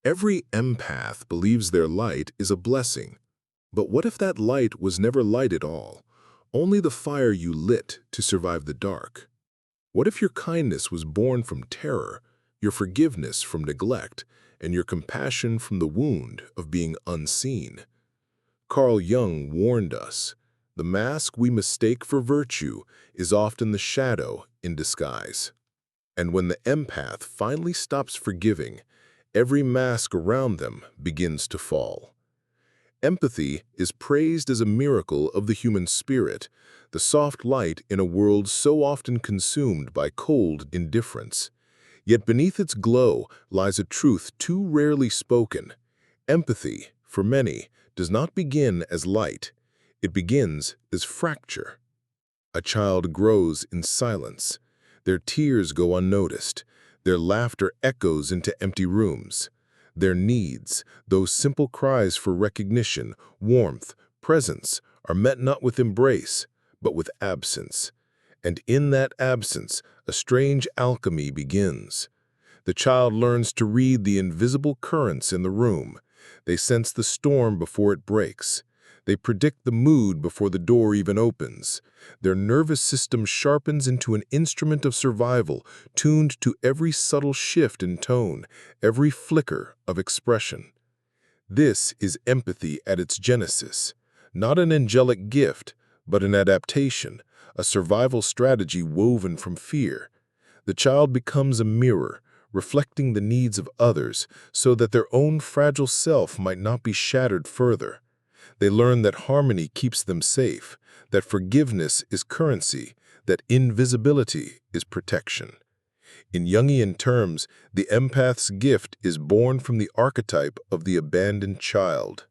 Every empath believes their light is a blessing. But what if that light was never light at all? Only the fire you lit to survive the dark? What if your kindness was born from terror, your forgiveness from neglect, and your compassion from the wound of being unseen? Carl Jung warned us, the mask we mistake for virtue is often the shadow in disguise. And when the empath finally stops forgiving, every mask around them begins to fall. Empathy is praised as a miracle of the human spirit, the soft light in a world so often consumed by cold indifference. Yet beneath its glow lies a truth too rarely spoken. Empathy, for many, does not begin as light. It begins as fracture. A child grows in silence. Their tears go unnoticed. Their laughter echoes into empty rooms. Their needs, those simple cries for recognition, warmth, presence, are met not with embrace, but with absence. And in that absence, a strange alchemy begins. The child learns to read the invisible currents in the room. They sense the storm before it breaks. They predict the mood before the door even opens. Their nervous system sharpens into an instrument of survival, tuned to every subtle shift in tone, every flicker of expression. This is empathy at its genesis, not an angelic gift, but an adaptation, a survival strategy woven from fear. The child becomes a mirror, reflecting the needs of others so that their own fragile self might not be shattered further. They learn that harmony keeps them safe, that forgiveness is currency, that invisibility is protection. In Jungian terms, the empath's gift is born from the archetype of the abandoned child.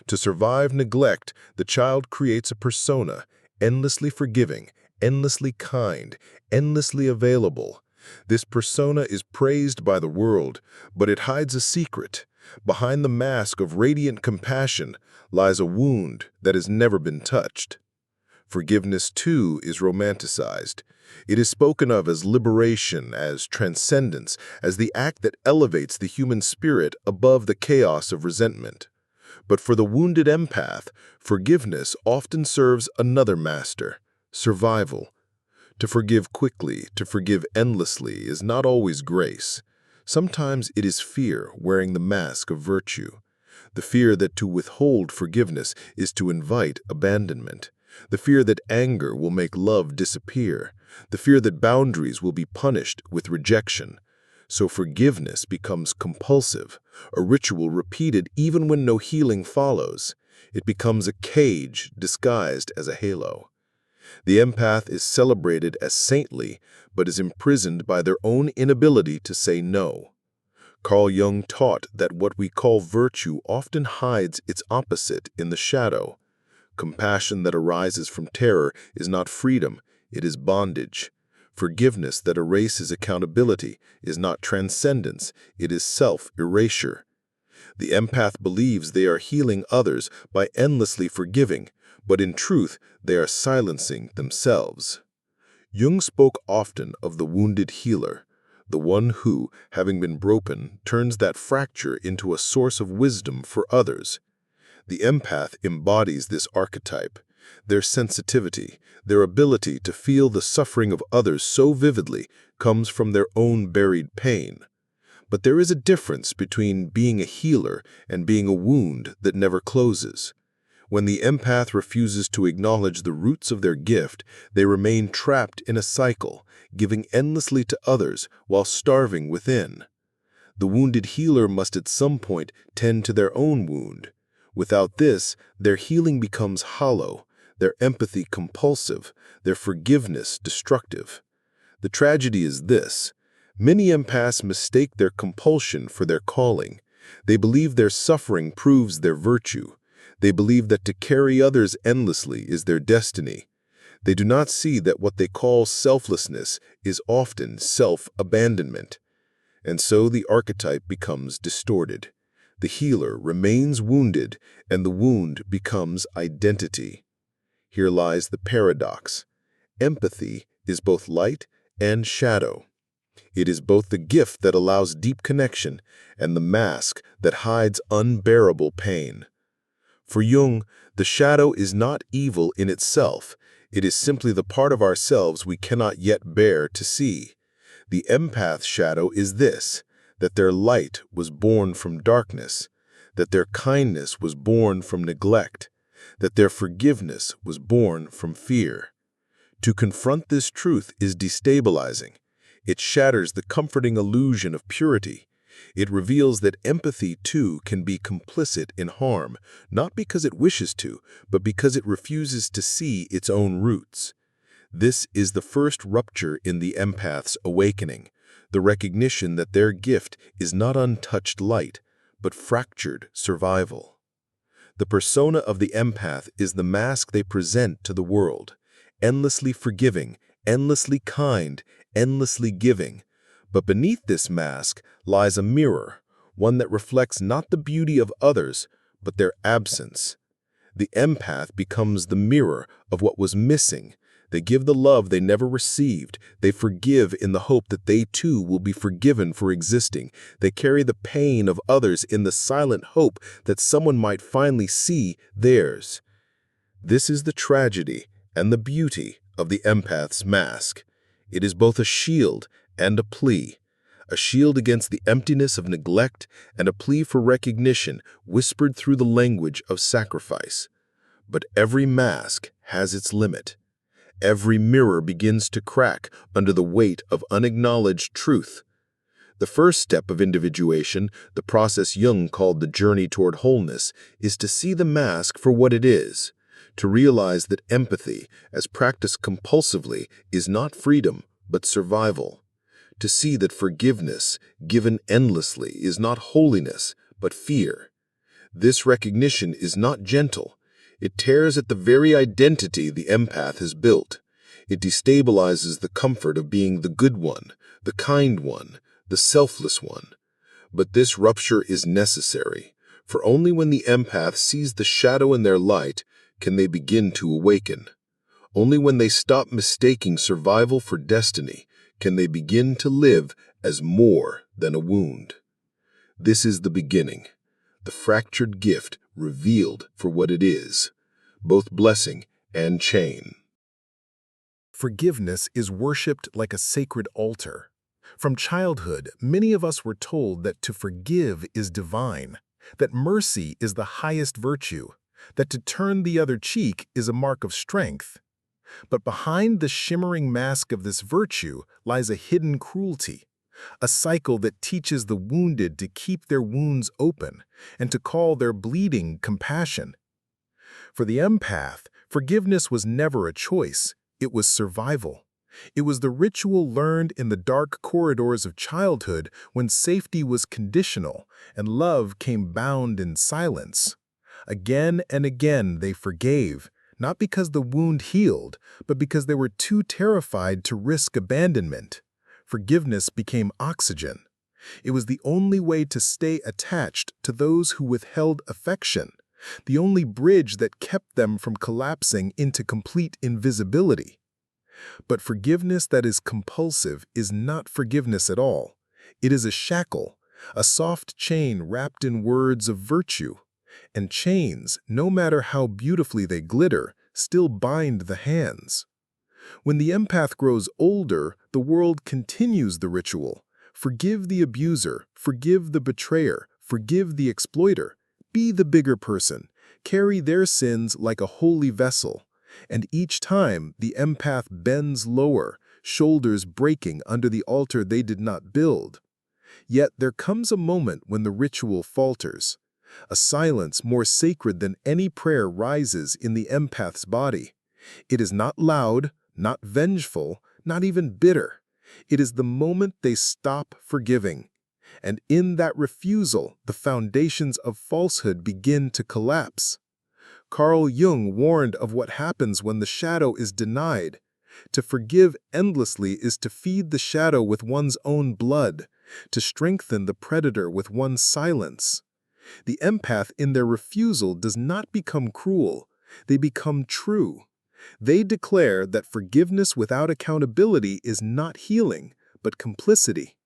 To survive neglect, the child creates a persona, endlessly forgiving, endlessly kind, endlessly available. This persona is praised by the world, but it hides a secret. Behind the mask of radiant compassion lies a wound that has never been touched. Forgiveness, too, is romanticized. It is spoken of as liberation, as transcendence, as the act that elevates the human spirit above the chaos of resentment. But for the wounded empath, forgiveness often serves another master: survival. To forgive quickly, to forgive endlessly, is not always grace. Sometimes it is fear wearing the mask of virtue. The fear that to withhold forgiveness is to invite abandonment. The fear that anger will make love disappear. The fear that boundaries will be punished with rejection. So forgiveness becomes compulsive, a ritual repeated even when no healing follows. It becomes a cage disguised as a halo. The empath is celebrated as saintly, but is imprisoned by their own inability to say no. Carl Jung taught that what we call virtue often hides its opposite in the shadow. Compassion that arises from terror is not freedom, it is bondage. Forgiveness that erases accountability is not transcendence, it is self-erasure. The empath believes they are healing others by endlessly forgiving, but in truth, they are silencing themselves. Jung spoke often of the wounded healer, the one who, having been broken, turns that fracture into a source of wisdom for others. The empath embodies this archetype. Their sensitivity, their ability to feel the suffering of others so vividly, comes from their own buried pain. But there is a difference between being a healer and being a wound that never closes. When the empath refuses to acknowledge the roots of their gift, they remain trapped in a cycle, giving endlessly to others while starving within. The wounded healer must at some point tend to their own wound. Without this, their healing becomes hollow, their empathy compulsive, their forgiveness destructive. The tragedy is this: many empaths mistake their compulsion for their calling. They believe their suffering proves their virtue. They believe that to carry others endlessly is their destiny. They do not see that what they call selflessness is often self-abandonment. And so the archetype becomes distorted. The healer remains wounded, and the wound becomes identity. Here lies the paradox. Empathy is both light and shadow. It is both the gift that allows deep connection and the mask that hides unbearable pain. For Jung, the shadow is not evil in itself. It is simply the part of ourselves we cannot yet bear to see. The empath shadow is this, that their light was born from darkness, that their kindness was born from neglect, that their forgiveness was born from fear. To confront this truth is destabilizing. It shatters the comforting illusion of purity. It reveals that empathy, too, can be complicit in harm, not because it wishes to, but because it refuses to see its own roots. This is the first rupture in the empath's awakening, the recognition that their gift is not untouched light, but fractured survival. The persona of the empath is the mask they present to the world, endlessly forgiving, endlessly kind, endlessly giving. But beneath this mask lies a mirror, one that reflects not the beauty of others, but their absence. The empath becomes the mirror of what was missing. They give the love they never received. They forgive in the hope that they too will be forgiven for existing. They carry the pain of others in the silent hope that someone might finally see theirs. This is the tragedy and the beauty of the empath's mask. It is both a shield and a plea. A shield against the emptiness of neglect and a plea for recognition whispered through the language of sacrifice. But every mask has its limit. Every mirror begins to crack under the weight of unacknowledged truth. The first step of individuation, the process Jung called the journey toward wholeness, is to see the mask for what it is, to realize that empathy, as practiced compulsively, is not freedom, but survival, to see that forgiveness, given endlessly, is not holiness, but fear. This recognition is not gentle. It tears at the very identity the empath has built. It destabilizes the comfort of being the good one, the kind one, the selfless one. But this rupture is necessary, for only when the empath sees the shadow in their light can they begin to awaken. Only when they stop mistaking survival for destiny can they begin to live as more than a wound. This is the beginning, the fractured gift revealed for what it is, both blessing and chain. Forgiveness is worshipped like a sacred altar. From childhood, many of us were told that to forgive is divine, that mercy is the highest virtue, that to turn the other cheek is a mark of strength. But behind the shimmering mask of this virtue lies a hidden cruelty, a cycle that teaches the wounded to keep their wounds open and to call their bleeding compassion. For the empath, forgiveness was never a choice, it was survival. It was the ritual learned in the dark corridors of childhood when safety was conditional and love came bound in silence. Again and again they forgave, not because the wound healed, but because they were too terrified to risk abandonment. Forgiveness became oxygen. It was the only way to stay attached to those who withheld affection, the only bridge that kept them from collapsing into complete invisibility. But forgiveness that is compulsive is not forgiveness at all. It is a shackle, a soft chain wrapped in words of virtue. And chains, no matter how beautifully they glitter, still bind the hands. When the empath grows older, the world continues the ritual. Forgive the abuser, forgive the betrayer, forgive the exploiter. Be the bigger person. Carry their sins like a holy vessel. And each time, the empath bends lower, shoulders breaking under the altar they did not build. Yet there comes a moment when the ritual falters. A silence more sacred than any prayer rises in the empath's body. It is not loud, not vengeful, not even bitter. It is the moment they stop forgiving. And in that refusal, the foundations of falsehood begin to collapse. Carl Jung warned of what happens when the shadow is denied. To forgive endlessly is to feed the shadow with one's own blood, to strengthen the predator with one's silence. The empath in their refusal does not become cruel, they become true. They declare that forgiveness without accountability is not healing, but complicity,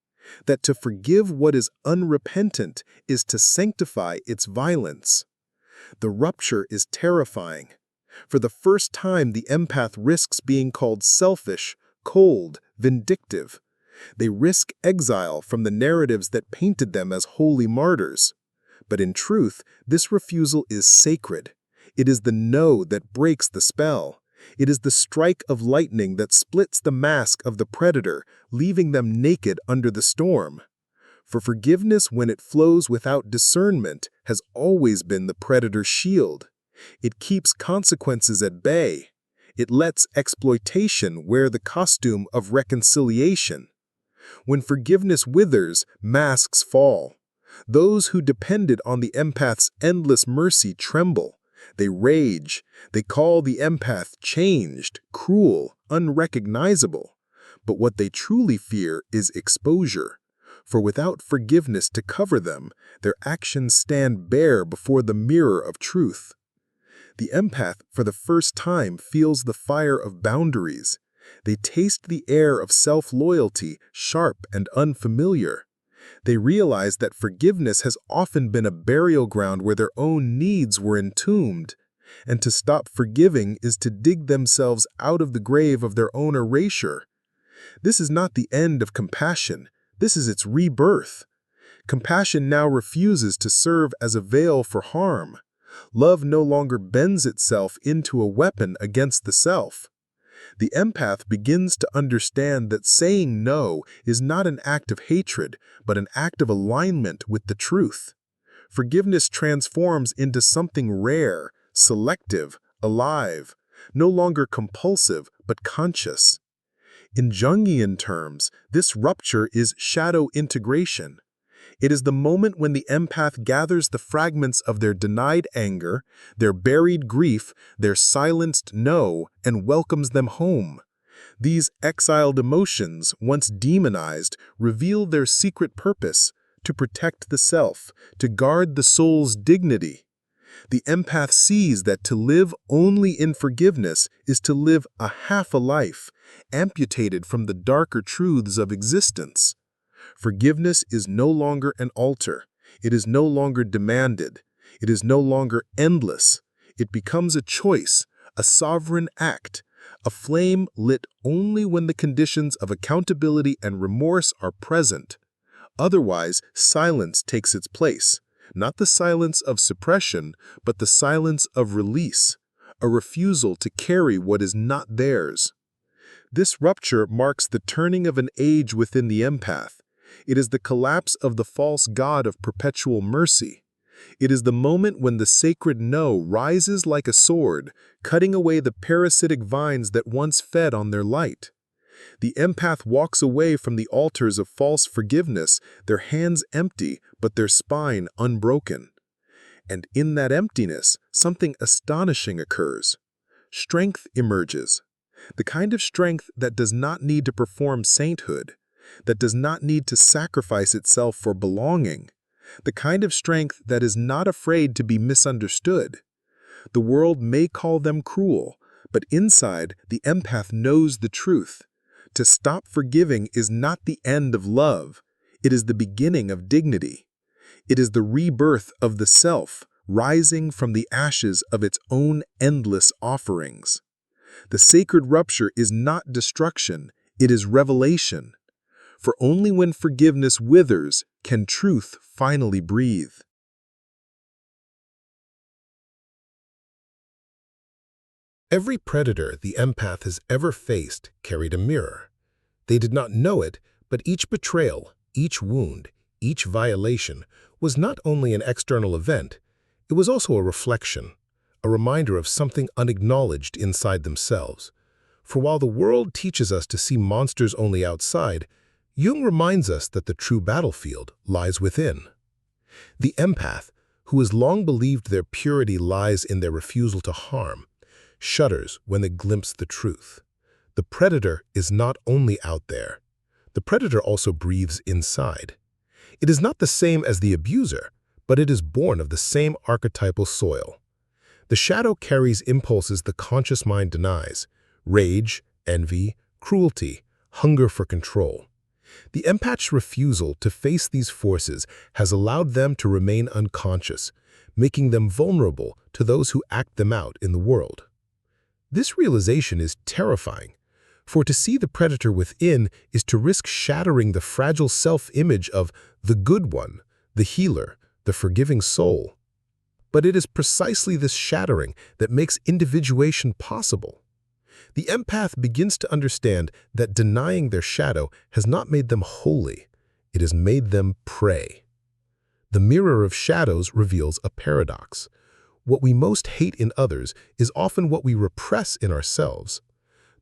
that to forgive what is unrepentant is to sanctify its violence. The rupture is terrifying. For the first time, the empath risks being called selfish, cold, vindictive. They risk exile from the narratives that painted them as holy martyrs. But in truth, this refusal is sacred. It is the no that breaks the spell. It is the strike of lightning that splits the mask of the predator, leaving them naked under the storm. For forgiveness, when it flows without discernment, has always been the predator's shield. It keeps consequences at bay. It lets exploitation wear the costume of reconciliation. When forgiveness withers, masks fall. Those who depended on the empath's endless mercy tremble. They rage. They call the empath changed, cruel, unrecognizable. But what they truly fear is exposure. For without forgiveness to cover them, their actions stand bare before the mirror of truth. The empath, for the first time, feels the fire of boundaries. They taste the air of self-loyalty, sharp and unfamiliar. They realize that forgiveness has often been a burial ground where their own needs were entombed, and to stop forgiving is to dig themselves out of the grave of their own erasure. This is not the end of compassion. This is its rebirth. Compassion now refuses to serve as a veil for harm. Love no longer bends itself into a weapon against the self. The empath begins to understand that saying no is not an act of hatred, but an act of alignment with the truth. Forgiveness transforms into something rare, selective, alive, no longer compulsive, but conscious. In Jungian terms, this rupture is shadow integration. It is the moment when the empath gathers the fragments of their denied anger, their buried grief, their silenced no, and welcomes them home. These exiled emotions, once demonized, reveal their secret purpose: to protect the self, to guard the soul's dignity. The empath sees that to live only in forgiveness is to live a half a life, amputated from the darker truths of existence. Forgiveness is no longer an altar. It is no longer demanded. It is no longer endless. It becomes a choice, a sovereign act, a flame lit only when the conditions of accountability and remorse are present. Otherwise, silence takes its place, not the silence of suppression, but the silence of release, a refusal to carry what is not theirs. This rupture marks the turning of an age within the empath. It is the collapse of the false god of perpetual mercy. It is the moment when the sacred no rises like a sword, cutting away the parasitic vines that once fed on their light. The empath walks away from the altars of false forgiveness, their hands empty, but their spine unbroken. And in that emptiness, something astonishing occurs. Strength emerges. The kind of strength that does not need to perform sainthood, that does not need to sacrifice itself for belonging, the kind of strength that is not afraid to be misunderstood. The world may call them cruel, but inside, the empath knows the truth. To stop forgiving is not the end of love. It is the beginning of dignity. It is the rebirth of the self, rising from the ashes of its own endless offerings. The sacred rupture is not destruction, it is revelation. For only when forgiveness withers can truth finally breathe. Every predator the empath has ever faced carried a mirror. They did not know it, but each betrayal, each wound, each violation was not only an external event, it was also a reflection, a reminder of something unacknowledged inside themselves. For while the world teaches us to see monsters only outside, Jung reminds us that the true battlefield lies within. The empath, who has long believed their purity lies in their refusal to harm, shudders when they glimpse the truth. The predator is not only out there. The predator also breathes inside. It is not the same as the abuser, but it is born of the same archetypal soil. The shadow carries impulses the conscious mind denies: rage, envy, cruelty, hunger for control. The empath's refusal to face these forces has allowed them to remain unconscious, making them vulnerable to those who act them out in the world. This realization is terrifying, for to see the predator within is to risk shattering the fragile self-image of the good one, the healer, the forgiving soul. But it is precisely this shattering that makes individuation possible. The empath begins to understand that denying their shadow has not made them holy, it has made them prey. The mirror of shadows reveals a paradox. What we most hate in others is often what we repress in ourselves.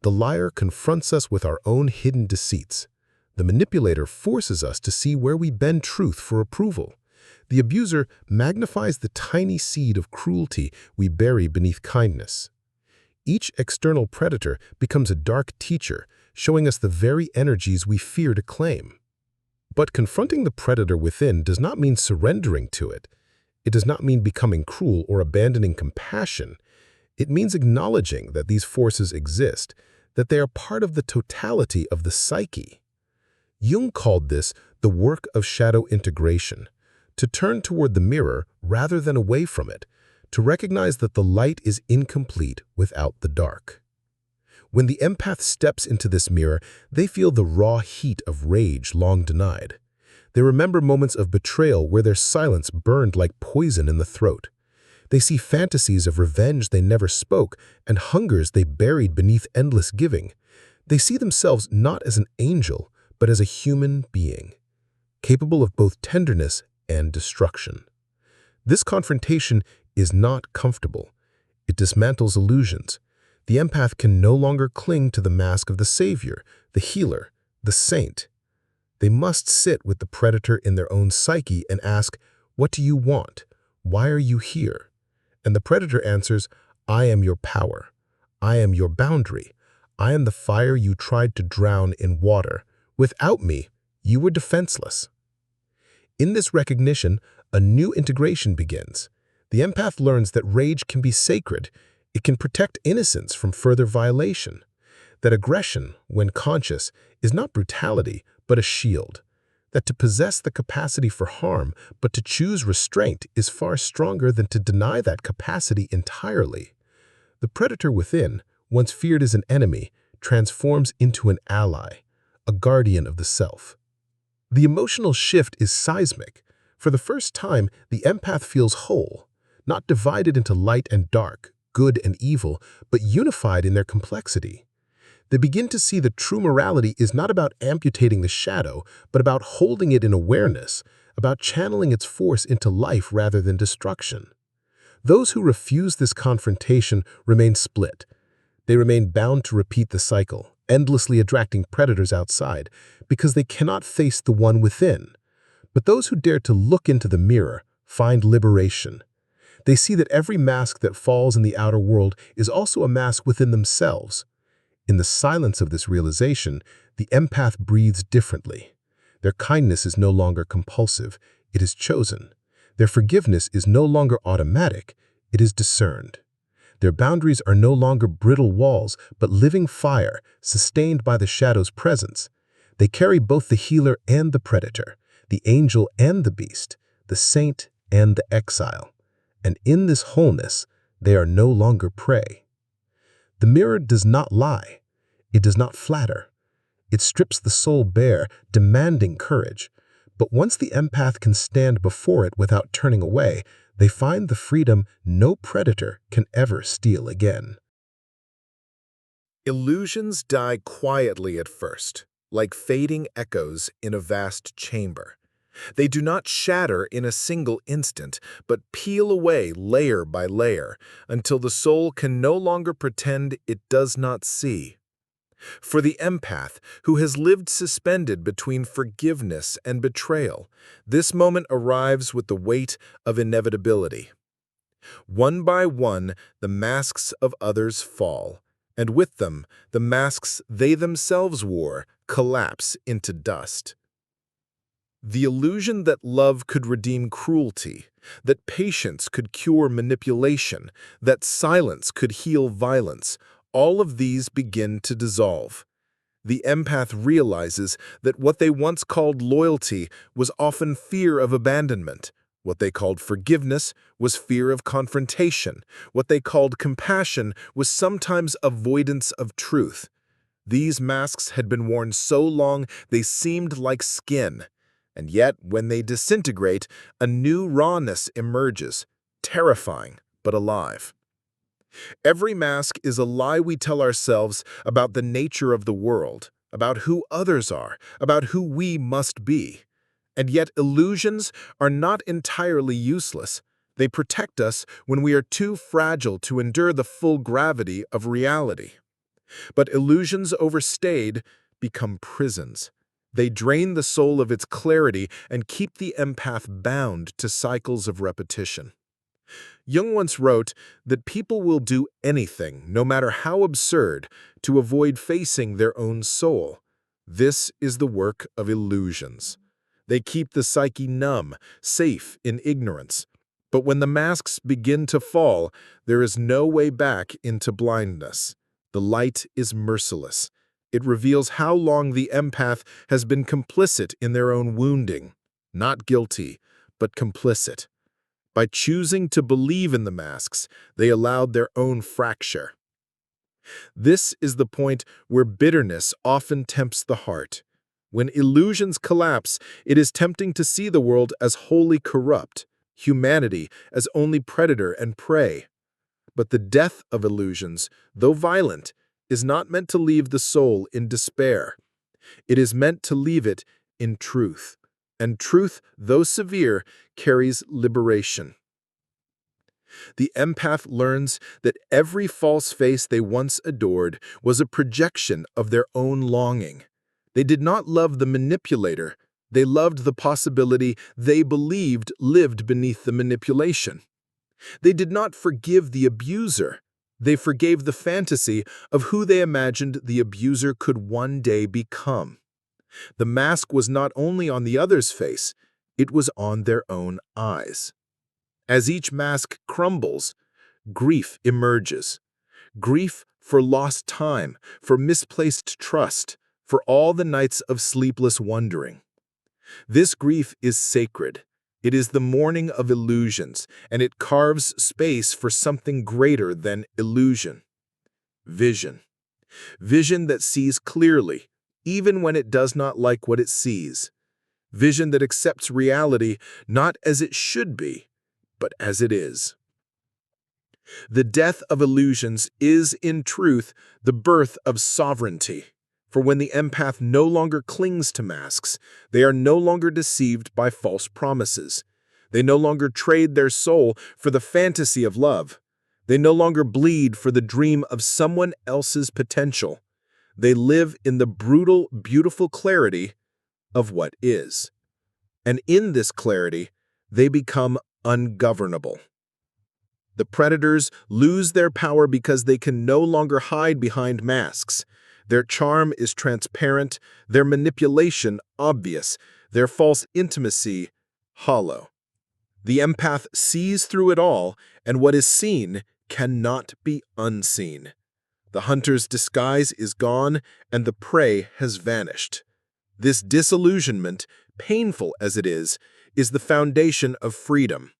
The liar confronts us with our own hidden deceits. The manipulator forces us to see where we bend truth for approval. The abuser magnifies the tiny seed of cruelty we bury beneath kindness. Each external predator becomes a dark teacher, showing us the very energies we fear to claim. But confronting the predator within does not mean surrendering to it. It does not mean becoming cruel or abandoning compassion. It means acknowledging that these forces exist, that they are part of the totality of the psyche. Jung called this the work of shadow integration, to turn toward the mirror rather than away from it, to recognize that the light is incomplete without the dark. When the empath steps into this mirror, they feel the raw heat of rage long denied. They remember moments of betrayal where their silence burned like poison in the throat. They see fantasies of revenge they never spoke and hungers they buried beneath endless giving. They see themselves not as an angel, but as a human being, capable of both tenderness and destruction. This confrontation is not comfortable. It dismantles illusions. The empath can no longer cling to the mask of the savior, the healer, the saint. They must sit with the predator in their own psyche and ask, "What do you want? Why are you here?" And the predator answers, "I am your power. I am your boundary. I am the fire you tried to drown in water. Without me, you were defenseless." In this recognition, a new integration begins. The empath learns that rage can be sacred. It can protect innocence from further violation. That aggression, when conscious, is not brutality, but a shield. That to possess the capacity for harm, but to choose restraint, is far stronger than to deny that capacity entirely. The predator within, once feared as an enemy, transforms into an ally, a guardian of the self. The emotional shift is seismic. For the first time, the empath feels whole, not divided into light and dark, good and evil, but unified in their complexity. They begin to see that true morality is not about amputating the shadow, but about holding it in awareness, about channeling its force into life rather than destruction. Those who refuse this confrontation remain split. They remain bound to repeat the cycle, endlessly attracting predators outside, because they cannot face the one within. But those who dare to look into the mirror find liberation. They see that every mask that falls in the outer world is also a mask within themselves. In the silence of this realization, the empath breathes differently. Their kindness is no longer compulsive, it is chosen. Their forgiveness is no longer automatic, it is discerned. Their boundaries are no longer brittle walls, but living fire, sustained by the shadow's presence. They carry both the healer and the predator, the angel and the beast, the saint and the exile. And in this wholeness, they are no longer prey. The mirror does not lie. It does not flatter. It strips the soul bare, demanding courage. But once the empath can stand before it without turning away, they find the freedom no predator can ever steal again. Illusions die quietly at first, like fading echoes in a vast chamber. They do not shatter in a single instant, but peel away layer by layer until the soul can no longer pretend it does not see. For the empath, who has lived suspended between forgiveness and betrayal, this moment arrives with the weight of inevitability. One by one, the masks of others fall, and with them, the masks they themselves wore collapse into dust. The illusion that love could redeem cruelty, that patience could cure manipulation, that silence could heal violence, all of these begin to dissolve. The empath realizes that what they once called loyalty was often fear of abandonment. What they called forgiveness was fear of confrontation. What they called compassion was sometimes avoidance of truth. These masks had been worn so long they seemed like skin. And yet, when they disintegrate, a new rawness emerges, terrifying but alive. Every mask is a lie we tell ourselves about the nature of the world, about who others are, about who we must be. And yet illusions are not entirely useless. They protect us when we are too fragile to endure the full gravity of reality. But illusions overstayed become prisons. They drain the soul of its clarity and keep the empath bound to cycles of repetition. Jung once wrote that people will do anything, no matter how absurd, to avoid facing their own soul. This is the work of illusions. They keep the psyche numb, safe in ignorance. But when the masks begin to fall, there is no way back into blindness. The light is merciless. It reveals how long the empath has been complicit in their own wounding. Not guilty, but complicit. By choosing to believe in the masks, they allowed their own fracture. This is the point where bitterness often tempts the heart. When illusions collapse, it is tempting to see the world as wholly corrupt, humanity as only predator and prey. But the death of illusions, though violent, is not meant to leave the soul in despair. It is meant to leave it in truth. And truth, though severe, carries liberation. The empath learns that every false face they once adored was a projection of their own longing. They did not love the manipulator. They loved the possibility they believed lived beneath the manipulation. They did not forgive the abuser. They forgave the fantasy of who they imagined the abuser could one day become. The mask was not only on the other's face, it was on their own eyes. As each mask crumbles, grief emerges. Grief for lost time, for misplaced trust, for all the nights of sleepless wondering. This grief is sacred. It is the mourning of illusions, and it carves space for something greater than illusion. Vision. Vision that sees clearly, even when it does not like what it sees. Vision that accepts reality not as it should be, but as it is. The death of illusions is, in truth, the birth of sovereignty. For when the empath no longer clings to masks, they are no longer deceived by false promises. They no longer trade their soul for the fantasy of love. They no longer bleed for the dream of someone else's potential. They live in the brutal, beautiful clarity of what is. And in this clarity, they become ungovernable. The predators lose their power because they can no longer hide behind masks. Their charm is transparent, their manipulation obvious, their false intimacy hollow. The empath sees through it all, and what is seen cannot be unseen. The hunter's disguise is gone, and the prey has vanished. This disillusionment, painful as it is the foundation of freedom.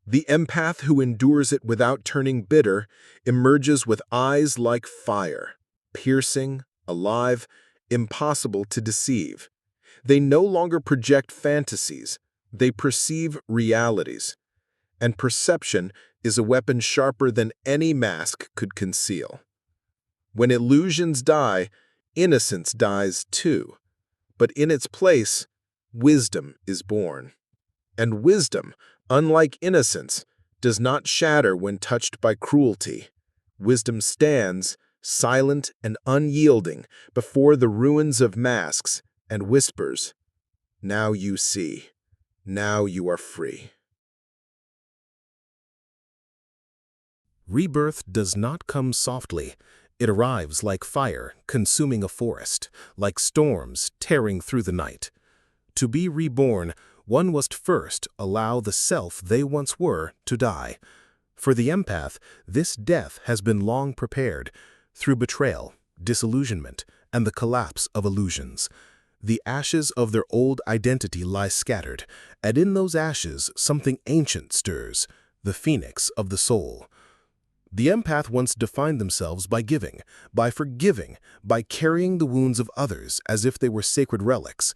The empath who endures it without turning bitter emerges with eyes like fire, piercing, alive, impossible to deceive. They no longer project fantasies, they perceive realities. And perception is a weapon sharper than any mask could conceal. When illusions die, innocence dies too. But in its place, wisdom is born. And wisdom, unlike innocence, does not shatter when touched by cruelty. Wisdom stands, silent and unyielding, before the ruins of masks and whispers, "Now you see. Now you are free." Rebirth does not come softly. It arrives like fire consuming a forest, like storms tearing through the night. To be reborn, one must first allow the self they once were to die. For the empath, this death has been long prepared, through betrayal, disillusionment, and the collapse of illusions. The ashes of their old identity lie scattered, and in those ashes something ancient stirs, the phoenix of the soul. The empath once defined themselves by giving, by forgiving, by carrying the wounds of others as if they were sacred relics.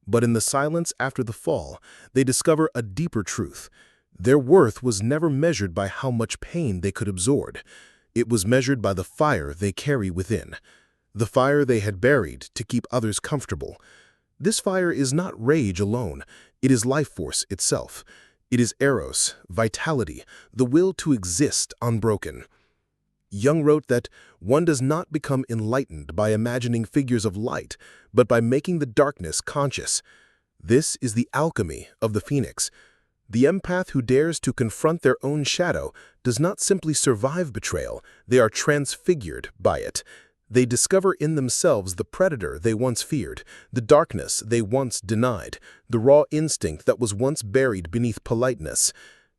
But in the silence after the fall, they discover a deeper truth. Their worth was never measured by how much pain they could absorb. It was measured by the fire they carry within, the fire they had buried to keep others comfortable. This fire is not rage alone, it is life force itself. It is eros, vitality, the will to exist unbroken. Jung wrote that one does not become enlightened by imagining figures of light, but by making the darkness conscious. This is the alchemy of the phoenix. The empath who dares to confront their own shadow does not simply survive betrayal, they are transfigured by it. They discover in themselves the predator they once feared, the darkness they once denied, the raw instinct that was once buried beneath politeness.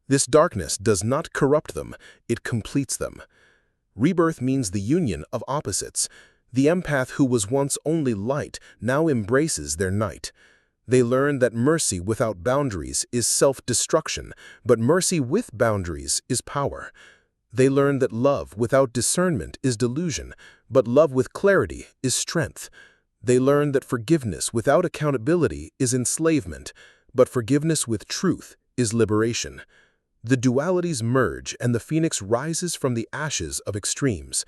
This darkness does not corrupt them, it completes them. Rebirth means the union of opposites. The empath who was once only light now embraces their night. They learn that mercy without boundaries is self-destruction, but mercy with boundaries is power. They learn that love without discernment is delusion, but love with clarity is strength. They learn that forgiveness without accountability is enslavement, but forgiveness with truth is liberation. The dualities merge and the phoenix rises from the ashes of extremes.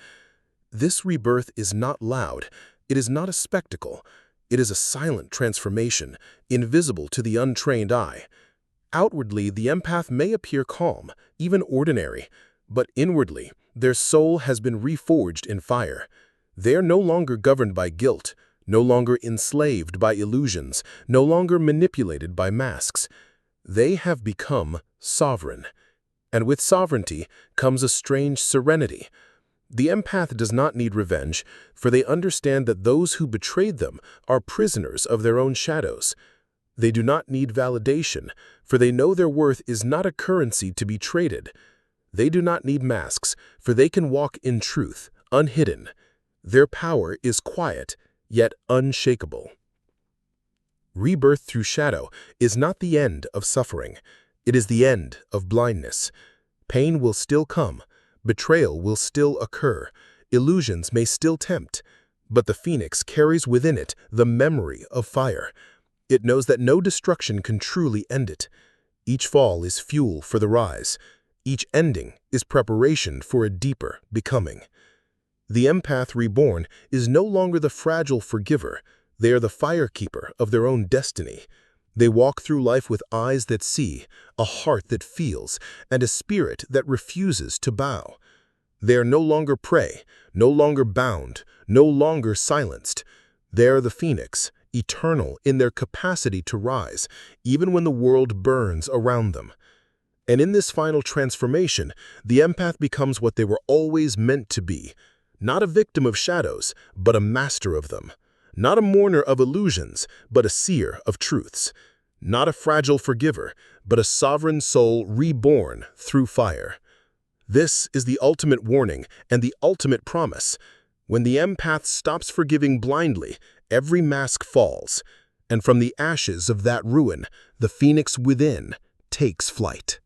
This rebirth is not loud, it is not a spectacle. It is a silent transformation, invisible to the untrained eye. Outwardly, the empath may appear calm, even ordinary, but inwardly, their soul has been reforged in fire. They are no longer governed by guilt, no longer enslaved by illusions, no longer manipulated by masks. They have become sovereign. And with sovereignty comes a strange serenity. The empath does not need revenge, for they understand that those who betrayed them are prisoners of their own shadows. They do not need validation, for they know their worth is not a currency to be traded. They do not need masks, for they can walk in truth, unhidden. Their power is quiet, yet unshakable. Rebirth through shadow is not the end of suffering. It is the end of blindness. Pain will still come. Betrayal will still occur. Illusions may still tempt. But the phoenix carries within it the memory of fire. It knows that no destruction can truly end it. Each fall is fuel for the rise. Each ending is preparation for a deeper becoming. The empath reborn is no longer the fragile forgiver. They are the firekeeper of their own destiny. They walk through life with eyes that see, a heart that feels, and a spirit that refuses to bow. They are no longer prey, no longer bound, no longer silenced. They are the phoenix, eternal in their capacity to rise, even when the world burns around them. And in this final transformation, the empath becomes what they were always meant to be, not a victim of shadows, but a master of them. Not a mourner of illusions, but a seer of truths. Not a fragile forgiver, but a sovereign soul reborn through fire. This is the ultimate warning and the ultimate promise. When the empath stops forgiving blindly, every mask falls, and from the ashes of that ruin, the phoenix within takes flight.